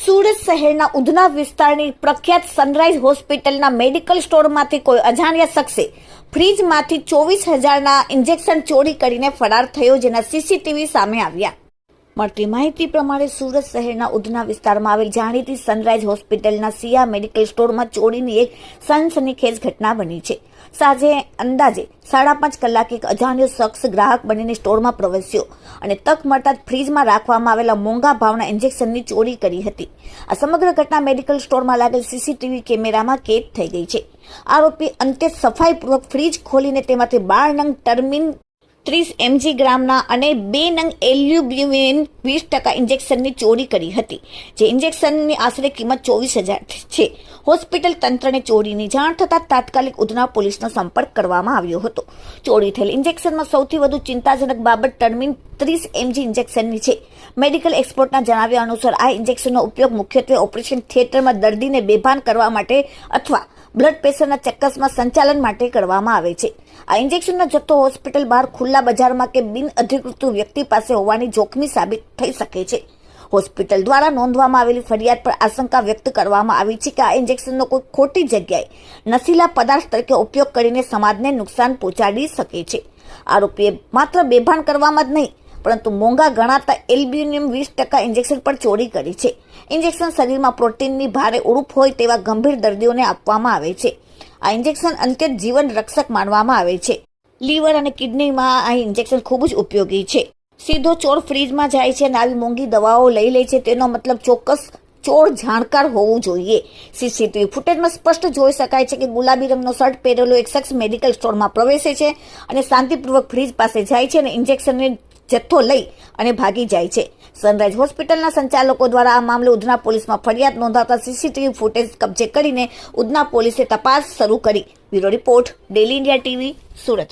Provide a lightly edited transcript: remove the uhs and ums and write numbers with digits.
સુરત શહેરના ઉધના વિસ્તારની પ્રખ્યાત સનરાઈઝ હોસ્પિટલના મેડિકલ સ્ટોરમાંથી કોઈ અજાણ્યા શખ્સે ફ્રીજમાંથી 24,000ના ઇન્જેક્શન ચોરી કરીને ફરાર થયો, જેના સીસીટીવી સામે આવ્યા. મળતી માહિતી પ્રમાણે સુરત શહેરના ઉધના વિસ્તારમાં આવેલ જાણીતી સનરાઈઝ હોસ્પિટલના સિયા મેડિકલ સ્ટોરમાં ચોરીની એક સનસનીખેજ ઘટના બની છે. સાંજે અંદાજે 5:30 કલાકે એક અજાણ્યો શખ્સ ગ્રાહક બનીને સ્ટોરમાં પ્રવેશ્યો અને તક મળતા જ ફ્રીજમાં રાખવામાં આવેલા મોંઘા ભાવના ઇન્જેક્શનની ચોરી કરી હતી. આ સમગ્ર ઘટના મેડિકલ સ્ટોરમાં લાગેલ સીસીટીવી કેમેરામાં કેદ થઈ ગઈ છે. આરોપી અંતે સફાઈપૂર્વક ફ્રીજ ખોલીને તેમાંથી 12 નંગ ટર્મિન 30 mg ગ્રામના અને 2 નંગ એલ્યુબ્યુમિન 20% ઇન્જેક્શનની ચોરી કરી હતી, જે ઇન્જેક્શનની આશરે કિંમત 24,000 છે. હોસ્પિટલ તંત્રને ચોરીની જાણ થતાં તાત્કાલિક ઉધના પોલીસનો સંપર્ક કરવામાં આવ્યો હતો. ચોરી થયેલ ઇન્જેક્શનમાં સૌથી વધુ ચિંતાજનક બાબત ટર્મિન 30 mg ઇન્જેક્શનની છે. મેડિકલ એક્સપર્ટના જણાવ્યા અનુસાર આ ઇન્જેક્શનનો ઉપયોગ મુખ્યત્વે ઓપરેશન થિયેટરમાં દર્દીને બેભાન કરવા માટે અથવા બ્લડ પ્રેશરના ચક્કસમાં સંચાલન માટે કરવામાં આવે છે. આ ઇન્જેક્શનનો જથ્થો હોસ્પિટલ બહાર ખુલ્લા બજારમાં કે બિન અધિકૃત વ્યક્તિ પાસે હોવાની જોખમી સાબિત થઈ શકે છે. હોસ્પિટલ દ્વારા નોંધવામાં આવેલી ફરિયાદ પર આશંકા વ્યક્ત કરવામાં આવી છે કે આ ઇન્જેક્શનનો કોઈ ખોટી જગ્યાએ નશીલા પદાર્થ તરીકે ઉપયોગ કરીને સમાજને નુકસાન પહોંચાડી શકે છે. આરોપીએ માત્ર બેભાન કરવામાં જ નહીં, પરંતુ મોંઘા ગણાતા એલ્બ્યુમિન 20% ઇન્જેક્શન પર ચોરી કરી છે. ઇન્જેક્શન શરીરમાં પ્રોટીનની ભારે ઉણપ હોય તેવા ગંભીર દર્દીઓને આપવામાં આવે છે. આ ઇન્જેક્શન અંત્યત જીવન રક્ષક માનવામાં આવે છે. લીવર અને કિડનીમાં આ ઇન્જેક્શન ખૂબ જ ઉપયોગી છે. સીધો ચોર ફ્રીજમાં જાય છે અને આવી મોંઘી દવાઓ લઈ લે છે, તેનો મતલબ ચોક્કસ ચોર જાણકાર હોવું જોઈએ. સીસીટીવી ફૂટેજમાં સ્પષ્ટ જોઈ શકાય છે કે ગુલાબી રંગનો શર્ટ પહેરેલો એક શખ્સ મેડિકલ સ્ટોરમાં પ્રવેશે છે અને શાંતિપૂર્વક ફ્રીજ પાસે જાય છે અને ઇન્જેક્શનને જથ્થો લઈ અને ભાગી જાય છે. સનરાઈઝ હોસ્પિટલના સંચાલકો દ્વારા આ મામલે ઉધના પોલીસમાં ફરિયાદ નોંધાતા સીસીટીવી ફૂટેજ કબજે કરીને ઉધના પોલીસે તપાસ શરૂ કરી. Bureau report, daily India TV, Surat.